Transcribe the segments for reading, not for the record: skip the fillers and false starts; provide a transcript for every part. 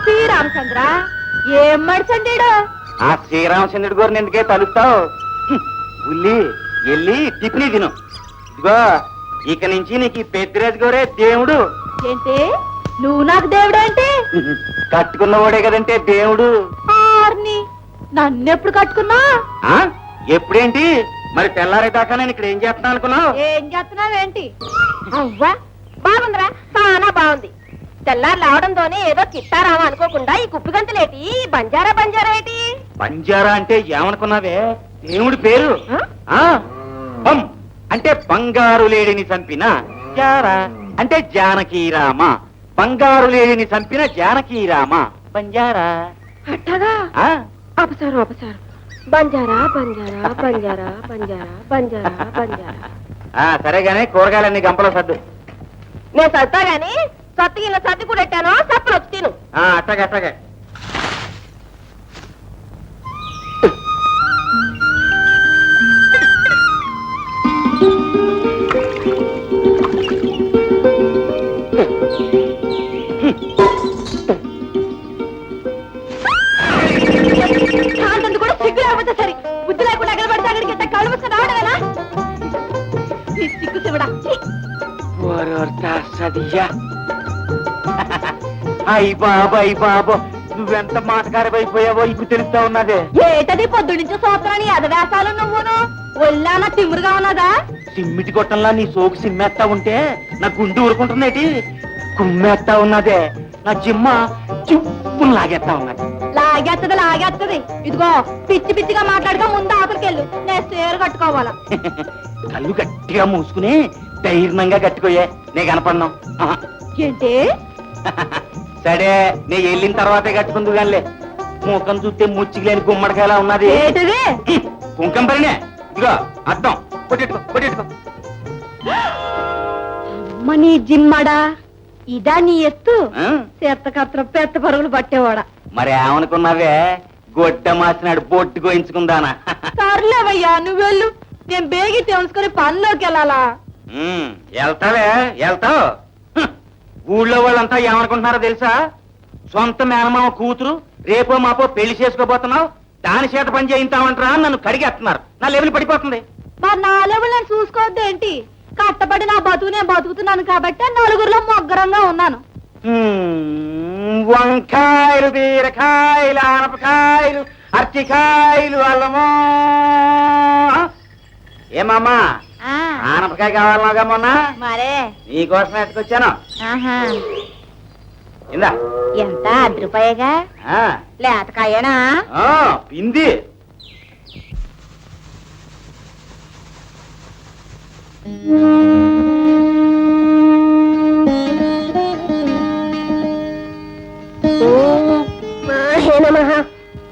శ్రీరామచంద్ర ఏం మడిచండీడు? ఆ శ్రీరామచంద్రుడి గారిని ఎందుకే తలుస్తావు? ఉల్లి వెళ్ళి టిఫిని తిను. ఇదిగో ఇక నుంచి నీకు పెద్దిరాజు గారే దేవుడు. ఏంటి నువ్వు నాకు దేవుడేంటి? కట్టుకున్నవాడే కదంటే దేవుడు. నన్నెప్పుడు కట్టుకున్నా? ఎప్పుడేంటి మరి తెల్లారే దాకా నేను ఇక్కడ ఏం చేస్తున్నా అనుకున్నావు? ఏం చేస్తున్నావేంటి? అవ్వా బాగుందిరా, చాలా బాగుంది. తెల్లారు రావడంతోనే ఏదో చిట్టారామా అనుకోకుండా ఈ కుప్పి గంతులేటి బంజారా బంజారా ఏంటి? బంజారా అంటే ఏమనుకున్నావే? దేవుడి పేరు. అంటే బంగారు లేడిని చంపిన జారా అంటే జానకీరామ. బంగారు లేడిని చంపిన జానకీరామ బంజారా. అట్టగా అపసారం అపసారం. బంజారా బంజారా బంజారా బంజారా బంజారా బంజారా. సరేగానే కూరగాయలన్నీ గంపలో సర్దు. నేను సర్దా గాని సత్తి ఇలా సర్ది కూడా పెట్టాను. సప్పులు వచ్చి తిను. అట్టగా అట్టగా. కూడా సిగ్గు లేకపోతే సరే, బుద్ధి లేకుండా ఎక్కడ పడితే అక్కడికి కళ్ళు వస్తే రావడమేనా? నీ సిగ్గు శివుడా. అయ్యి బాబు అయ్యి బాబు, నువ్వెంత మాటకారమైపోయావో ఇప్పుడు తెలుస్తా ఉన్నదే. ఏటది పొద్దు నుంచి సూత్రాన్ని ఎదవేసాలు నువ్వును? ఒళ్ళానా తిమ్మురుగా ఉన్నదా? సిమ్మిటి కొట్టంలా నీ సోకు సిమ్మేస్తా ఉంటే నా గుండు ఊరుకుంటుందేటి? కుమ్మేస్తా ఉన్నదే. నా జిమ్మ చిప్పును లాగేస్తా ఉన్నది. లాగేత్తది లాగేత్తది. ఇదిగో పిచ్చి పిచ్చిగా మాట్లాడుకో, ముందు ఆకులకెళ్ళు. నేను సేరు కట్టుకోవాలా. కళ్ళు గట్టిగా మూసుకుని ధైర్యంగా కట్టుకోయే, నే కనపడినాం. ఏంటి? సరే నే వెళ్ళిన తర్వాతే కట్టుకుందు గానిలే. ముఖం చూస్తే ముచ్చికి లేని గుమ్మడికాయలా ఉన్నది. ఏంటిది? కుంకం పరినే. ఇదిగో అర్థం కొట్టెట్టుకో కొట్టెట్టుకో. అమ్మ నీ జిమ్మడా, ఇదా నీ ఎత్తు? చేతకత్ర పెద్ద పరుగులు పట్టేవాడా. మరి ఏమనుకున్నావే? గొడ్డ మాసినాడు బొట్టు గోయించుకుందానా? సర్లేవయ్యా నువ్వు వెళ్ళు, నేను బేగి తెలుసుకుని పనిలోకి వెళ్ళాలా. వెళ్తావే వెళ్తావు. ఊళ్ళో వాళ్ళంతా ఏమనుకుంటున్నారో తెలుసా? సొంత మేనమామ కూతురు రేపో మాపో పెళ్లి చేసుకోబోతున్నావు, దాని చేత పని చేయించామంటారా అని నన్ను కడిగేస్తున్నారు. నా లెవెల్ పడిపోతుంది. మరి నా లెవెల్ నేను చూసుకోవద్దు ఏంటి? కట్టబడి నా బతుకు నేను బతుకుతున్నాను కాబట్టి నలుగురిలో మొగ్గరంగా ఉన్నాను. వంకాయలు, బీరకాయలు, ఆనపకాయలు, అరటికాయలు, అల్లమో. ఏమమ్మా ఆనపకాయ కావాలన్నాగా మొన్న? మరే నీకోసం ఎత్తుకొచ్చాను. ఇందా. ఎంత? 10 రూపాయగా? లేతకాయనా? పింది.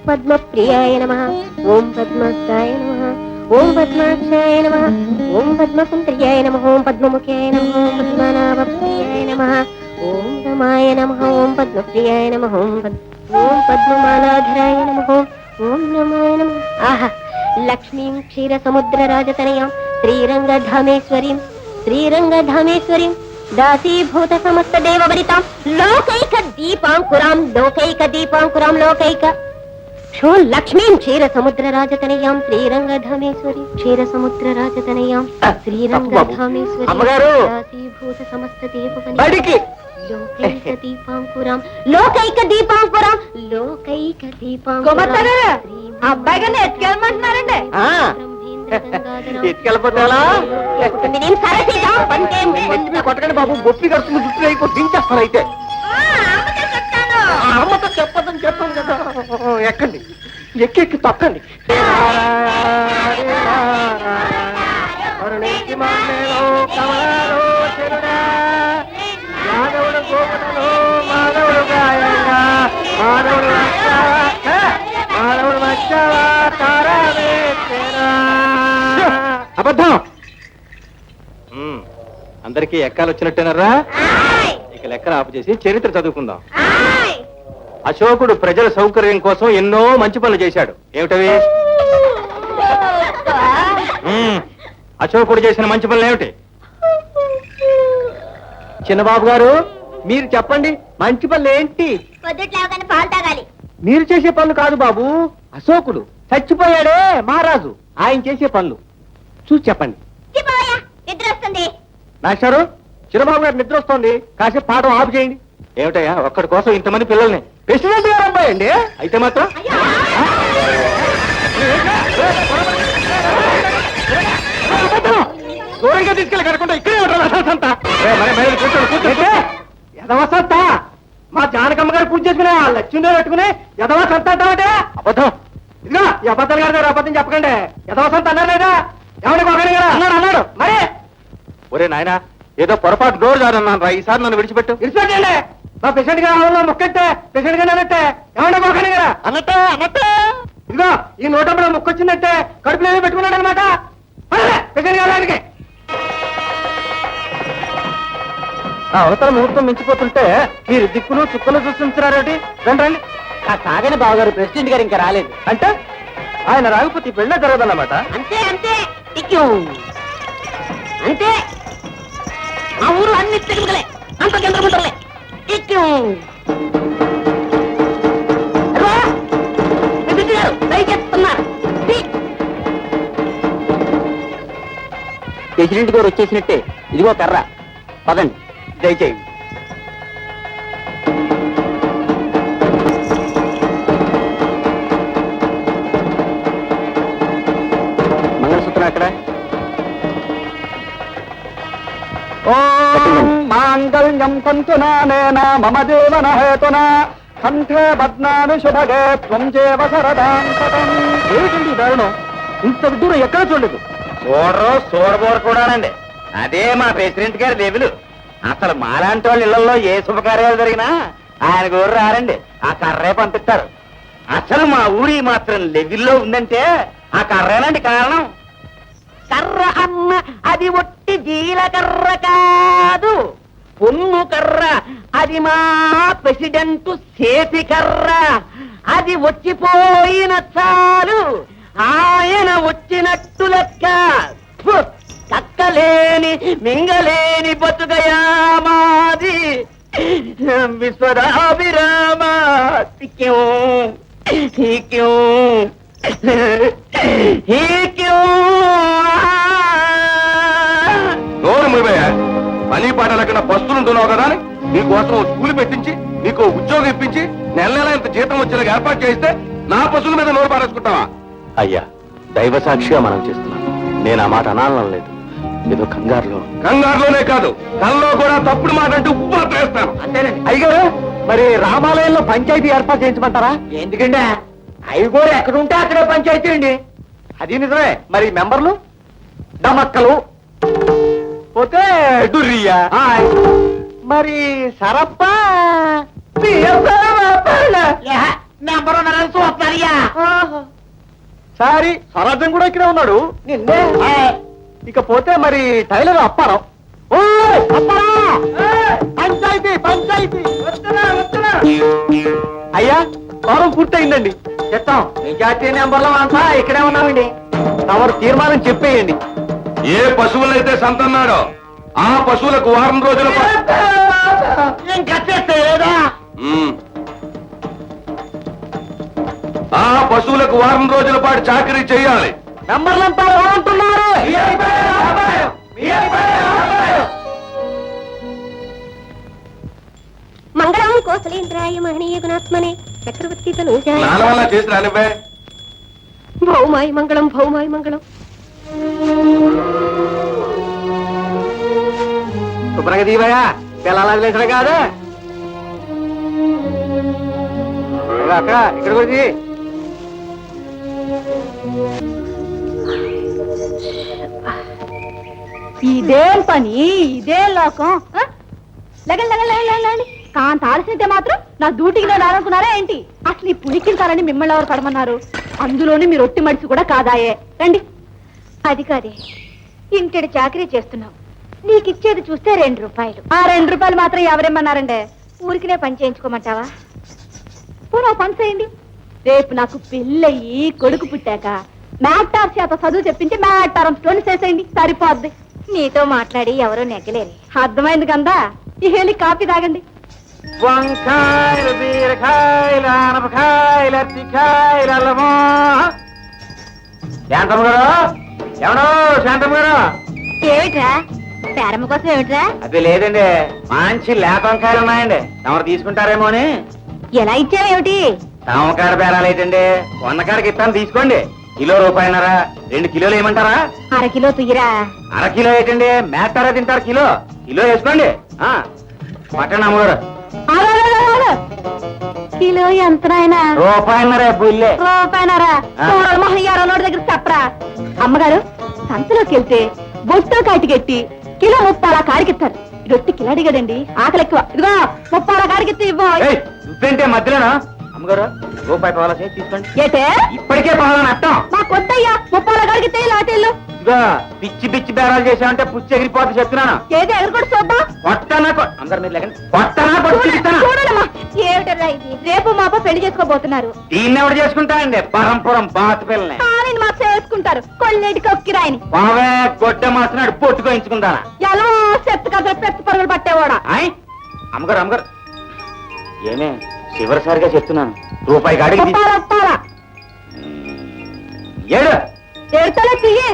పద్మప్రియాయ నమః. ఓం పద్మస్థాయ నమః. ఓం పద్మాక్షాయ నమః. ఓం పద్మసుందర్యాయ నమః. ఓం పద్మముఖ్యాయ నమః. ఓం పద్మనాభప్రియాయ నమః. ఓం రమాయ నమః. ఓం పద్మప్రియాయ నమః. ఓం పద్మమాలాధరాయ నమః. ఓం రమాయ నమః. ఆహా, లక్ష్మీం క్షీరసముద్రరాజతనయాం శ్రీరంగధామేశ్వరీం శ్రీరంగధామేశ్వరీం దాసీభూత సమస్త దేవవరితాం లోకైక దీపాంకురాం లోకైక దీపాంకురాం లోకైక లక్ష్మీం క్షీరసముద్రరాజతనయాం శ్రీరంగధామేశ్వరి క్షీరసముద్రరాజతనయాం శ్రీరంగధామేశ్వరి దాసీభూత సమస్త దేవవరితాం. లోకైక దీపాంకురం లోకైక దీపాంకురం లోకైక దీపాంకురం అబ్బాయి గారిని ఎత్తుకెళ్ళమంటున్నారండి ఎత్తుకెళ్ళిపోతే కొట్టకండి బాబు, బొప్పి కడుతుంది జుట్టు అయిపో దించేస్తాను అయితే. అమ్మతో చెప్పదని చెప్పాను కదా. ఎక్కండి, ఎక్కి ఎక్కి తొక్కండి. మాధవుడు గోపనలో మాధవుడు గాయంగా మాధవుడు మాధవుడు వచ్చావా అబద్ధం. అందరికీ ఎక్కాలు వచ్చినట్టేనరా? ఇక లెక్కలు ఆపు చేసి చరిత్ర చదువుకుందాం. అశోకుడు ప్రజల సౌకర్యం కోసం ఎన్నో మంచి పనులు చేశాడు. ఏమిటవి? అశోకుడు చేసిన మంచి పనులు ఏమిటి? చిన్నబాబు గారు మీరు చెప్పండి, మంచి పనులు ఏంటి? పొద్దుట్లేవగానే పాలు తాగాలి. మీరు చేసే పనులు కాదు బాబు, అశోకుడు చచ్చిపోయాడే మహారాజు, ఆయన చేసే పనులు చూసి చెప్పండి. నిద్ర వస్తుంది. మాస్టారు, చిన్నబాబు గారు నిద్ర వస్తుంది, కాసేపు పాఠం ఆపు చేయండి. ఏమిటయ్యా ఒక్కడి కోసం ఇంతమంది పిల్లల్ని? ప్రెసిడెంట్ గారు అబ్బాయి అండి. అయితే మాత్రం దూరంగా తీసుకెళ్ళి కనుకుంటా ఇక్కడే ఉంటా. యదవసంత మా జానకమ్మ గారు పూజ చేసుకునే లక్ష్మీదేవి పెట్టుకుని యదవసంత అంటావంటే అబద్ధం. ఇదిగో ఈ అబద్ధాలు గారు అబద్ధం చెప్పకండి. యదవసంత అన్నారు లేదా? ఎవరికి ఒకరి అన్నాడు మరి. ఒరే నాయన, ఏదో పొరపాటు డోర్ జారన్నాను రా, ఈసారి నన్ను విడిచిపెట్టండి. మా ప్రెసిడెంట్ గారు ఆవుల్లో మొక్కెట్టే ప్రెసిడెంట్ గారు అన్నట్టే ఏమన్నా ఒకరి గారా అన్నట్టే. ఇదిగో ఈ నోటంలో మొక్కొచ్చిందంటే కడుపులో ఏదో పెట్టుకున్నాడు అనమాట ప్రెసిడెంట్ గారు ఆయనకి. అవతల ముహూర్తం మించిపోతుంటే మీరు దిక్కులు చుక్కలు చూస్తుంటున్నారేటి? రండి రండి. ఆ సాగని బావగారు ప్రెసిడెంట్ గారు ఇంకా రాలేదు అంటే ఆయన రాకపోతే పెళ్ళే జరగదన్నమాట. అంతే అంతే అంతే. ఆ ఊరు అన్ని తెలుగులే, అంత చంద్రముంటలే. ప్రెసిడెంట్ గారు వచ్చేసినట్టే. ఇదిగో కర్ర, పదండి దయచేయండి. మంగళసూత్రం అక్కడ. ఓం మాంగళ్యం తంతునానేన మమ జీవన హేతునా కంఠే బధ్నామి శుభగే త్వం జీవ శరదాం శతం. ఏమిటండి దారుణం? ఇంత దూరం ఎక్కడ చూడలేదు. చూడబోరు కూడానండి. అదే మా ప్రెసిడెంట్ గారి లెవెలు. అసలు మాలాంటి వాళ్ళ ఇళ్లలో ఏ శుభకార్యాలు జరిగినా ఆయన గోరు రారండి, ఆ కర్రే పంపిస్తారు. అసలు మా ఊరి మాత్రం లెవెల్లో ఉందంటే ఆ కర్రేనండి కారణం. కర్ర అన్న అది ఒట్టి జీలకర్ర కాదు, పొన్ను కర్ర. అది మా ప్రెసిడెంట్ చేతి కర్ర. అది వచ్చిపోయిన చాలు ఆయన వచ్చినట్టు లెక్క. కక్కలేని మింగలేని బతుకయా మాది విశ్వదాభిరామ. నోరు మూవయ్య, పని పాట లేకుండా పస్తులుంటున్నావు కదా అని నీకోసం స్కూల్ పెట్టించి నీకు ఉద్యోగం ఇప్పించి నెల నెల ఇంత జీతం వచ్చేలా ఏర్పాటు చేస్తే నా పశువుల మీద నోరు పారేసుకుంటావా? అయ్యా, దైవ సాక్షిగా మనం చేస్తున్నాం. నేను ఆ మాట అనాలని లేదు, ఏదో కంగారులోనే కాదు కల్లో కూడా తప్పుడు మాట అంటూ ఉప్పు వేస్తాను. అంతేనండి. అయ్యగారు, మరి రామాలయంలో పంచాయతీ ఏర్పాటు చేయించమంటారా? ఎందుకంటే అయ్యగోరు ఎక్కడుంటే అక్కడే పంచాయతీ అండి. అది నిజమే. మరి మెంబర్లు డమక్కలు పోతే డుర్రియా. మరి సరప్ప సారీ సరాజం కూడా ఇక్కడే ఉన్నాడు. ఇకపోతే మరి టైలర్ అప్పారావు. పంచాయతీ పంచాయతీ అయ్యా, వారం పూర్తయిందండి. చెప్తాం. నిజాతీయ నెంబర్లో అంతా ఇక్కడే ఉన్నామండి. తమరు తీర్మానం చెప్పేయండి. ఏ పశువులైతే సంతన్నాడో ఆ పశువులకు వారం రోజుల ఆ పశువులకు వారం రోజుల పాటు చాకరీ చేయాలి. మెంబర్లంతా బాగుంటున్నారు. కోసలేంద్రాయ మహనీయ గుణాత్మనే చక్రవర్తి తనూజాయ నాన్న వల్ల చేసి రానివ్వే. భౌమాయ మంగళం భౌమాయ మంగళం. శుభ్రంగా దీవయ్యా పిల్లలు లేచడం కాదు అక్కడ ఇక్కడ కూడా ఇదేం పని ఇదేం లోకం. లగండి కాంత ఆలస్యతే మాత్రం నా డ్యూటీకి నేను రానుకున్నారా ఏంటి? అసలు ఈ పులికింతారని మిమ్మల్ని ఎవరు పడమన్నారు? అందులోని మీరు ఒట్టి మడిసి కూడా కాదాయే. రండి. అది కాదే, ఇంటిడి చాకరీ చేస్తున్నావు, నీకిచ్చేది చూస్తే 2 రూపాయలు. ఆ 2 రూపాయలు మాత్రం ఎవరేమన్నారండే? ఊరికినే పని చేయించుకోమంటావా? పోనా పని చేయండి. రేపు నాకు పెళ్ళయి కొడుకు పుట్టాక మ్యాటార్ చేత చదువు చెప్పించి మ్యాటారం స్టోన్ చేసేయండి, సరిపోద్ది. నీతో మాట్లాడి ఎవరో నెగ్గలేరు. అర్థమైంది కదా? ఈ హేళి కాఫీ తాగండి. వంకాయలు, బీరకాయలు, ఆనపకాయలు, అరటికాయలు, అల్లమో. శాంతమ్మ గారు, ఎవడో శాంతమ్మ గారు. ఏమిట్రా పేరమ్మ కోసం? ఏమిట్రా? అది లేదండి, మంచి లేత వంకాయలు ఉన్నాయండి, తమరు తీసుకుంటారేమో అని. ఎలా ఇచ్చావేమిటి? తమకాడ బేరాలు ఏంటండి, వందకాడికి ఇస్తాను తీసుకోండి. కిలో రూపాయన్నరా, 2 కిలోలు ఏమంటారా? 1/2 కిలో తుయ్యరా. 1/2 కిలో ఏంటండి, మేస్తారా తింటారు, కిలో కిలో వేసుకోండి. పట్టండి అమ్మగారు. కిలో ఎంత నాయనా? రూపాయన్నరా బుల్లే. రూపాయనరా? మహయ్యారోడి దగ్గర చెప్పరా. అమ్మగారు, సంతలోకి వెళ్తే బొట్టు కాటికెట్టి కిలో 30 కాడికిస్తారు. రొట్టి కిలాడి కదండి, ఆకలి ఎక్కువ. ఇదిగో 30 కాడికిస్తే ఇవ్వ. నువ్వేంటే మధ్యలోనా? అమ్మగారు, రూపాయి పావులా చేసి తీసుకోండి. ఏటే ఇప్పటికే పావులని అర్థం. మా కొద్దయ్యా 30 కాడికితే లాటేళ్ళు. ఇదిగో పిచ్చి పిచ్చి బేరాలు చేసామంటే పుచ్చి ఎగిరిపోతే చెప్తున్నాను. ఏది ఎదురు కూడా చూద్దాం. కొట్టనా అందరు మీరు లేకండి, కొట్టనా కొట్టిస్తాను. చూడమ్మా, ఏమిటరా ఇది? రేపు మాప పెళ్లి చేసుకోబోతున్నారు. దీన్ని ఎవరు చేసుకుంటానండి? పరంపురం బాతు పిల్లని నేను మాకు చేసుకుంటారు. కొన్నిటికి ఒక్కిరాయని పావే గొడ్డ మాసినాడు పొట్టుకోయించుకుంటానా? ఎలా చెత్త కథలు పెద్ద పరుగులు పట్టేవాడా? అమ్మగారు అమ్మగారు, ఏమే చివరిసారిగా చెప్తున్నాను, రూపాయి గాడికి ఒప్పాలా? ఏడు ఏడుతలే తీయే.